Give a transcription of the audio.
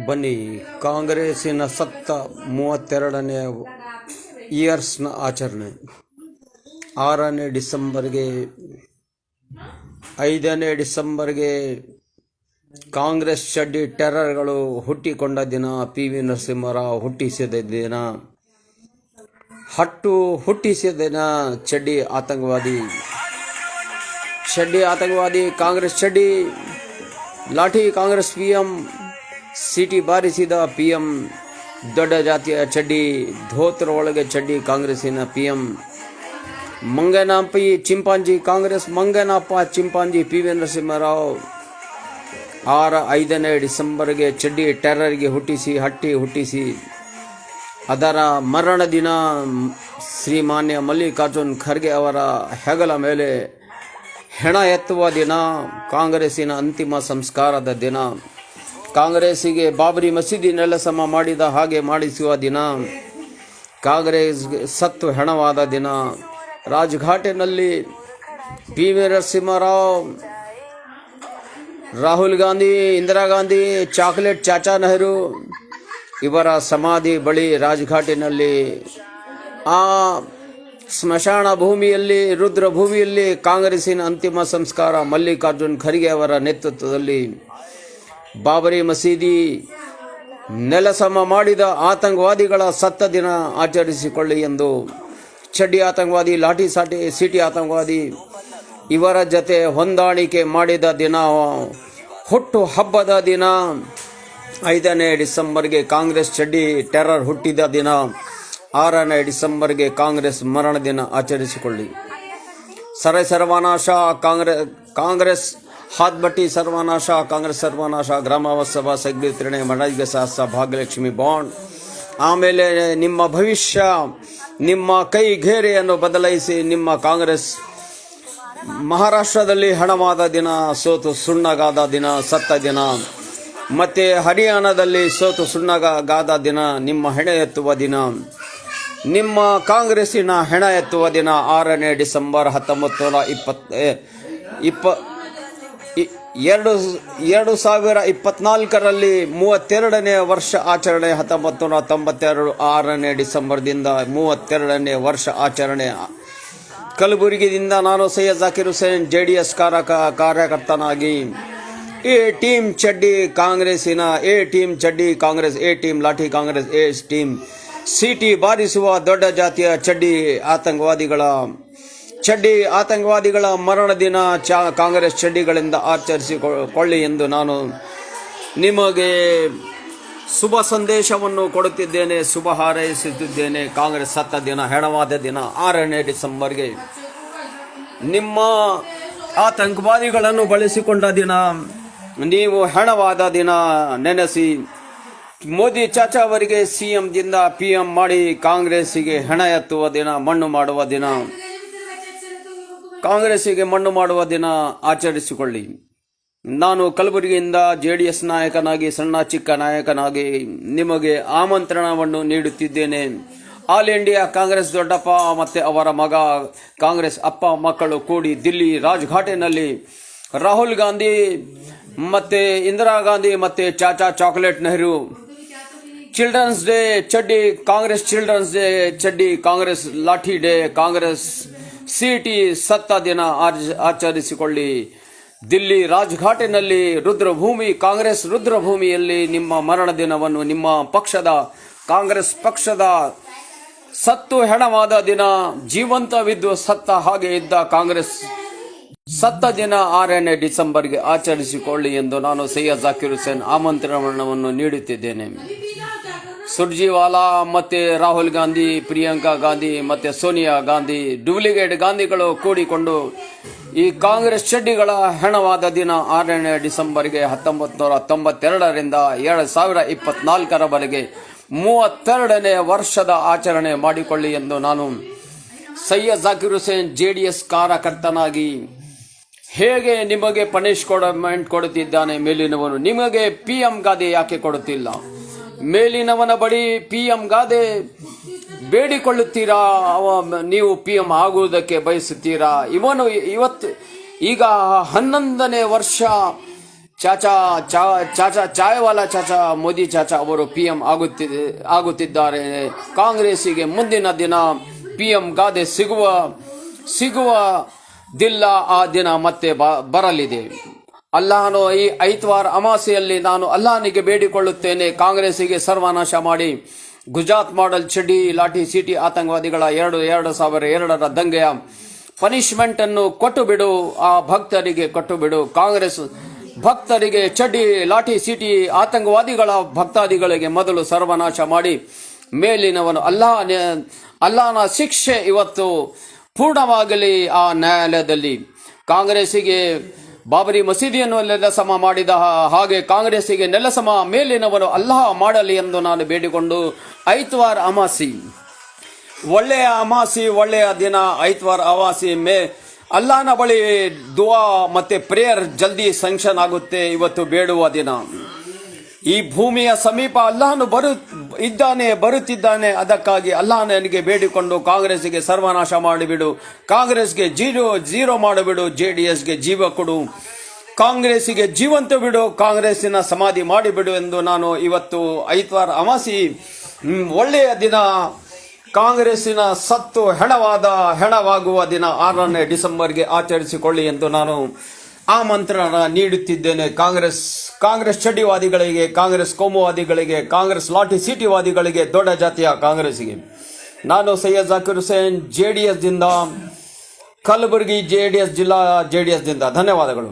ಬನ್ನಿ, ಕಾಂಗ್ರೆಸ್ಸಿನ ಸತ್ತ 32ನೇ ಇಯರ್ಸ್ನ ಆಚರಣೆ 6ನೇ ಡಿಸೆಂಬರ್ಗೆ 5ನೇ ಡಿಸೆಂಬರ್ಗೆ ಕಾಂಗ್ರೆಸ್ ಚಡ್ಡಿ ಟೆರರ್ಗಳು ಹುಟ್ಟಿಕೊಂಡ ದಿನ, PV ನರಸಿಂಹರಾವ್ ಹುಟ್ಟಿಸಿದ ದಿನ, ಹುಟ್ಟಿಸಿದ ದಿನ. ಚಡ್ಡಿ ಆತಂಕವಾದಿ ಕಾಂಗ್ರೆಸ್ ಚಡ್ಡಿ ಲಾಠಿ ಕಾಂಗ್ರೆಸ್ PM, ಸಿಟಿ ಬಾರಿಸಿದ PM, ದೊಡ್ಡ ಜಾತಿಯ ಚಡ್ಡಿ ಧೋತ್ರ ಒಳಗೆ ಚಡ್ಡಿ ಕಾಂಗ್ರೆಸ್ಸಿನ PM. ಮಂಗನಪ್ಪ ಚಿಂಪಾಂಜಿ ಕಾಂಗ್ರೆಸ್ ಮಂಗನಪ್ಪ ಚಿಂಪಾಂಜಿ PV ನರಸಿಂಹರಾವ್ 5ನೇ ಡಿಸೆಂಬರ್ಗೆ ಚಡ್ಡಿ ಟೆರರ್ಗೆ ಹುಟ್ಟಿಸಿ ಅದರ ಮರಣ ದಿನ ಶ್ರೀಮಾನ್ಯ ಮಲ್ಲಿಕಾರ್ಜುನ್ ಖರ್ಗೆ ಅವರ ಹೆಗಲ ಮೇಲೆ ಹೆಣ ಎತ್ತುವ ದಿನ, ಕಾಂಗ್ರೆಸ್ಸಿನ ಅಂತಿಮ ಸಂಸ್ಕಾರದ ದಿನ, ಕಾಂಗ್ರೆಸ್ಸಿಗೆ ಬಾಬರಿ ಮಸೀದಿ ನೆಲಸಮ ಮಾಡಿದ ಹಾಗೆ ಮಾಡಿಸುವ ದಿನ, ಕಾಂಗ್ರೆಸ್ಗೆ ಸತ್ತು ಹೆಣವಾದ ದಿನ. ರಾಜ್ಘಾಟಿನಲ್ಲಿ PV ನರಸಿಂಹರಾವ್, ರಾಹುಲ್ ಗಾಂಧಿ, ಇಂದಿರಾ ಗಾಂಧಿ, ಚಾಕ್ಲೇಟ್ ಚಾಚಾ ನೆಹರು ಇವರ ಸಮಾಧಿ ಬಳಿ ರಾಜ್ಘಾಟಿನಲ್ಲಿ ಆ ಸ್ಮಶಾನ ಭೂಮಿಯಲ್ಲಿ, ರುದ್ರ ಭೂಮಿಯಲ್ಲಿ ಕಾಂಗ್ರೆಸ್ಸಿನ ಅಂತಿಮ ಸಂಸ್ಕಾರ ಮಲ್ಲಿಕಾರ್ಜುನ್ ಖರ್ಗೆ ಅವರ ನೇತೃತ್ವದಲ್ಲಿ ಬಾಬರಿ ಮಸೀದಿ ನೆಲಸಮ ಮಾಡಿದ ಆತಂಕವಾದಿಗಳ ಸತ್ತ ದಿನ ಆಚರಿಸಿಕೊಳ್ಳಿ ಎಂದು ಚಡ್ಡಿ ಆತಂಕವಾದಿ, ಲಾಠಿ ಸಿಟಿ ಆತಂಕವಾದಿ ಇವರ ಜತೆ ಹೊಂದಾಣಿಕೆ ಮಾಡಿದ ದಿನ, ಹುಟ್ಟು ಹಬ್ಬದ ದಿನ 5ನೇ ಡಿಸೆಂಬರ್ಗೆ ಕಾಂಗ್ರೆಸ್ ಚಡ್ಡಿ ಟೆರರ್ ಹುಟ್ಟಿದ ದಿನ, 6ನೇ ಡಿಸೆಂಬರ್ಗೆ ಕಾಂಗ್ರೆಸ್ ಮರಣ ದಿನ ಆಚರಿಸಿಕೊಳ್ಳಿ. ಸರ್ವನಾಶ ಕಾಂಗ್ರೆಸ್ ಹಾತ್ಬಟ್ಟಿ ಸರ್ವನಾಶ, ಕಾಂಗ್ರೆಸ್ ಸರ್ವನಾಶ, ಗ್ರಾಮೋತ್ಸವ, ಸಗ್ಲಿತ್ರಣೆ, ಮಡಗೆ ಸಾಹಸ, ಭಾಗ್ಯಲಕ್ಷ್ಮಿ ಬಾಂಡ್. ಆಮೇಲೆ ನಿಮ್ಮ ಭವಿಷ್ಯ, ನಿಮ್ಮ ಕೈ ಘೇರೆಯನ್ನು ಬದಲಾಯಿಸಿ ನಿಮ್ಮ ಕಾಂಗ್ರೆಸ್ ಮಹಾರಾಷ್ಟ್ರದಲ್ಲಿ ಹಣವಾದ ದಿನ, ಸೋತು ಸುಣ್ಣಗಾದ ದಿನ, ಸತ್ತ ದಿನ. ಮತ್ತೆ ಹರಿಯಾಣದಲ್ಲಿ ಸೋತು ಸುಣ್ಣಗಾದ ದಿನ, ನಿಮ್ಮ ಹೆಣ ಎತ್ತುವ ದಿನ, ನಿಮ್ಮ ಕಾಂಗ್ರೆಸ್ಸಿನ ಹೆಣ ಎತ್ತುವ ದಿನ 6ನೇ ಡಿಸೆಂಬರ್ 2024ರಲ್ಲಿ 32ನೇ ವರ್ಷ ಆಚರಣೆ. 1992 6ನೇ ಡಿಸೆಂಬರ್ದಿಂದ 32ನೇ ವರ್ಷ ಆಚರಣೆ. ಕಲಬುರಗಿಯಿಂದ ನಾನು ಸೈಯದ್ ಜಾಕಿರ್ ಹುಸೇನ್, JDS ಕಾರ್ಯಕರ್ತನಾಗಿ ಎ ಟೀಮ್ ಚಡ್ಡಿ ಕಾಂಗ್ರೆಸ್ಸಿನ, ಎ ಟೀಮ್ ಚಡ್ಡಿ ಕಾಂಗ್ರೆಸ್, ಎ ಟೀಮ್ ಲಾಠಿ ಕಾಂಗ್ರೆಸ್, ಎ ಟೀಮ್ ಸಿಟಿ ಬಾರಿಸುವ ದೊಡ್ಡ ಜಾತಿಯ ಚಡ್ಡಿ ಆತಂಕವಾದಿಗಳ ಮರಣ ದಿನ ಕಾಂಗ್ರೆಸ್ ಚಡ್ಡಿಗಳಿಂದ ಆಚರಿಸಿಕೊಳ್ಳಿ ಎಂದು ನಾನು ನಿಮಗೆ ಶುಭ ಸಂದೇಶವನ್ನು ಕೊಡುತ್ತಿದ್ದೇನೆ, ಶುಭ ಹಾರೈಸುತ್ತಿದ್ದೇನೆ. ಕಾಂಗ್ರೆಸ್ ಸತ್ತ ದಿನ, ಹೆಣವಾದ ದಿನ 6ನೇ ಡಿಸೆಂಬರ್ಗೆ ನಿಮ್ಮ ಆತಂಕವಾದಿಗಳನ್ನು ಬಳಸಿಕೊಂಡ ದಿನ, ನೀವು ಹೆಣವಾದ ದಿನ ನೆನೆಸಿ ಮೋದಿ ಚಾಚಾ ಅವರಿಗೆ CM ದಿಂದ PM ಮಾಡಿ ಕಾಂಗ್ರೆಸ್ಸಿಗೆ ಹೆಣ ಎತ್ತುವ ದಿನ, ಮಣ್ಣು ಮಾಡುವ ದಿನ, ಕಾಂಗ್ರೆಸ್ಸಿಗೆ ಮಣ್ಣು ಮಾಡುವ ದಿನ ಆಚರಿಸಿಕೊಳ್ಳಿ. ನಾನು ಕಲಬುರಗಿಯಿಂದ JDS ನಾಯಕನಾಗಿ, ಸಣ್ಣ ಚಿಕ್ಕ ನಾಯಕನಾಗಿ ನಿಮಗೆ ಆಮಂತ್ರಣವನ್ನು ನೀಡುತ್ತಿದ್ದೇನೆ. ಆಲ್ ಇಂಡಿಯಾ ಕಾಂಗ್ರೆಸ್ ದೊಡ್ಡಪ್ಪ ಮತ್ತೆ ಅವರ ಮಗ ಕಾಂಗ್ರೆಸ್ ಅಪ್ಪ ಮಕ್ಕಳು ಕೂಡಿ ದಿಲ್ಲಿ ರಾಜ್ಘಾಟಿನಲ್ಲಿ ರಾಹುಲ್ ಗಾಂಧಿ ಮತ್ತೆ ಇಂದಿರಾ ಗಾಂಧಿ ಮತ್ತೆ Chacha chocolate Nehru children's day ಚಡ್ಡಿ ಕಾಂಗ್ರೆಸ್, ಚಿಲ್ಡ್ರನ್ಸ್ ಡೇ ಚಡ್ಡಿ ಕಾಂಗ್ರೆಸ್, ಲಾಠಿ ಡೇ ಕಾಂಗ್ರೆಸ್, ಸಿಟಿ ಸತ್ತ ದಿನ ಆಚರಿಸಿಕೊಳ್ಳಿ. ದಿಲ್ಲಿ ರಾಜ್ಘಾಟಿನಲ್ಲಿ ರುದ್ರಭೂಮಿ ಕಾಂಗ್ರೆಸ್ ರುದ್ರಭೂಮಿಯಲ್ಲಿ ನಿಮ್ಮ ಮರಣ ದಿನವನ್ನು, ನಿಮ್ಮ ಪಕ್ಷದ ಕಾಂಗ್ರೆಸ್ ಪಕ್ಷದ ಸತ್ತು ಹೆಣವಾದ ದಿನ, ಜೀವಂತವಿದ್ದು ಸತ್ತ ಹಾಗೆ ಇದ್ದ ಕಾಂಗ್ರೆಸ್ ಸತ್ತ ದಿನ 6ನೇ ಡಿಸೆಂಬರ್ಗೆ ಆಚರಿಸಿಕೊಳ್ಳಿ ಎಂದು ನಾನು ಸೈಯದ್ ಜಾಕಿರ್ ಹುಸೇನ್ ಆಮಂತ್ರಣವನ್ನು ನೀಡುತ್ತಿದ್ದೇನೆ. ಸುರ್ಜಿವಾಲಾ ಮತ್ತೆ ರಾಹುಲ್ ಗಾಂಧಿ, ಪ್ರಿಯಾಂಕಾ ಗಾಂಧಿ ಮತ್ತೆ ಸೋನಿಯಾ ಗಾಂಧಿ ಡೂಪ್ಲಿಕೇಟ್ ಗಾಂಧಿಗಳು ಕೂಡಿಕೊಂಡು ಈ ಕಾಂಗ್ರೆಸ್ ಚಡ್ಡಿಗಳ ಹೆಣವಾದ ದಿನ 6ನೇ ಡಿಸೆಂಬರ್ಗೆ 1992ರಿಂದ 2024ರವರೆಗೆ 32ನೇ ವರ್ಷದ ಆಚರಣೆ ಮಾಡಿಕೊಳ್ಳಿ ಎಂದು ನಾನು ಸೈಯದ್ ಜಾಕಿರ್ ಹುಸೇನ್ JDS ಕಾರ್ಯಕರ್ತನಾಗಿ ಹೇಗೆ ನಿಮಗೆ ಪನಿಷ್ಮೆಂಟ್ ಕೊಡುತ್ತಿದ್ದಾನೆ ಮೇಲಿನವನು, ನಿಮಗೆ PM ಗಾದೆ ಯಾಕೆ ಕೊಡುತ್ತಿಲ್ಲ? ಮೇಲಿನವನ ಬಳಿ PM ಗಾದೆ ಬೇಡಿಕೊಳ್ಳುತ್ತೀರಾ? ನೀವು PM ಆಗುವುದಕ್ಕೆ ಬಯಸುತ್ತೀರಾ? ಈಗ 11ನೇ ವರ್ಷ ಚಾಚಾ ಚಾಚಾ ಚಾಯವಾಲಾ ಚಾಚಾ ಮೋದಿ ಚಾಚಾ ಅವರು PM ಆಗುತ್ತಿದ್ದಾರೆ. ಕಾಂಗ್ರೆಸ್ಸಿಗೆ ಮುಂದಿನ ದಿನ PM ಗಾದೆ ಸಿಗುವುದಿಲ್ಲ. ಆ ದಿನ ಮತ್ತೆ ಬರಲಿದೆ. ಅಲ್ಲಾಹನು ಈ ಐತ್ವಾರ್ ಅಮಾಸೆಯಲ್ಲಿ ನಾನು ಅಲ್ಲಾಹನಿಗೆ ಬೇಡಿಕೊಳ್ಳುತ್ತೇನೆ, ಕಾಂಗ್ರೆಸ್ಸಿಗೆ ಸರ್ವನಾಶ ಮಾಡಿ ಗುಜರಾತ್ ಮಾಡೆಲ್ ಚಡ್ಡಿ ಲಾಠಿ ಸಿಟಿ ಆತಂಕವಾದಿಗಳ 2002ರ ದಂಗೆಯ ಪನಿಷ್ಮೆಂಟ್ ಅನ್ನು ಕೊಟ್ಟು ಬಿಡು. ಆ ಭಕ್ತರಿಗೆ ಕೊಟ್ಟು ಬಿಡು. ಕಾಂಗ್ರೆಸ್ ಭಕ್ತರಿಗೆ ಚಡ್ಡಿ ಲಾಠಿ ಸಿಟಿ ಆತಂಕವಾದಿಗಳ ಭಕ್ತಾದಿಗಳಿಗೆ ಮೊದಲು ಸರ್ವನಾಶ ಮಾಡಿ ಮೇಲಿನವನು ಅಲ್ಲಾಹನ ಶಿಕ್ಷೆ ಇವತ್ತು ಪೂರ್ಣವಾಗಲಿ ಆ ನ್ಯಾಯಾಲಯದಲ್ಲಿ. ಕಾಂಗ್ರೆಸ್ಸಿಗೆ ಬಾಬರಿ ಮಸೀದಿಯನ್ನು ನೆಲಸಮ ಮಾಡಿದ ಹಾಗೆ ಕಾಂಗ್ರೆಸ್ಸಿಗೆ ನೆಲಸಮ ಮೇಲಿನವನು ಅಲ್ಲಾಹ ಮಾಡಲಿ ಎಂದು ನಾನು ಬೇಡಿಕೊಂಡು ಐತ್ವಾರ್ ಅಮಾಸಿ ಒಳ್ಳೆಯ ಅಮಾಸಿ, ಒಳ್ಳೆಯ ದಿನ. ಐತ್ವಾರ್ ಅಮಾಸಿ ಅಲ್ಲಾಹನ ಬಳಿ ದುವಾ ಮತ್ತೆ ಪ್ರೇಯರ್ ಜಲ್ದಿ ಸ್ಯಾಂಕ್ಷನ್ ಆಗುತ್ತೆ. ಇವತ್ತು ಬೇಡುವ ದಿನ. ಈ ಭೂಮಿಯ ಸಮೀಪ ಅಲ್ಲಾಹನು ಬರುತ್ತಿದ್ದಾನೆ. ಅದಕ್ಕಾಗಿ ಅಲ್ಲಾಹನಿಗೆ ಬೇಡಿಕೊಂಡು ಕಾಂಗ್ರೆಸ್ಗೆ ಸರ್ವನಾಶ ಮಾಡಿಬಿಡು, ಕಾಂಗ್ರೆಸ್ಗೆ ಜೀರೋ ಮಾಡಿಬಿಡು, JDSಗೆ ಜೀವ ಕೊಡು, ಕಾಂಗ್ರೆಸ್ಸಿಗೆ ಜೀವಂತ ಬಿಡು, ಕಾಂಗ್ರೆಸ್ಸಿನ ಸಮಾಧಿ ಮಾಡಿಬಿಡು ಎಂದು ನಾನು ಇವತ್ತು ಐತ್ವಾರ್ ಅಮಾಸಿ ಒಳ್ಳೆಯ ದಿನ, ಕಾಂಗ್ರೆಸ್ಸಿನ ಸತ್ತು ಹೆಣವಾಗುವ ದಿನ 6ನೇ ಡಿಸೆಂಬರ್ಗೆ ಆಚರಿಸಿಕೊಳ್ಳಿ ಎಂದು ನಾನು ಆಮಂತ್ರಣ ನೀಡುತ್ತಿದ್ದೇನೆ. ಕಾಂಗ್ರೆಸ್ ಚಡ್ಡಿವಾದಿಗಳಿಗೆ, ಕಾಂಗ್ರೆಸ್ ಕೋಮುವಾದಿಗಳಿಗೆ, ಕಾಂಗ್ರೆಸ್ ಲಾಠಿ ಸಿಟಿವಾದಿಗಳಿಗೆ, ದೊಡ್ಡ ಜಾತಿಯ ಕಾಂಗ್ರೆಸ್ಸಿಗೆ. ನಾನು ಸೈಯದ್ ಜಾಕಿರ್ ಹುಸೇನ್, JDS ದಿಂದ, ಕಲಬುರಗಿ JDS ಜಿಲ್ಲಾ JDS ದಿಂದ. ಧನ್ಯವಾದಗಳು.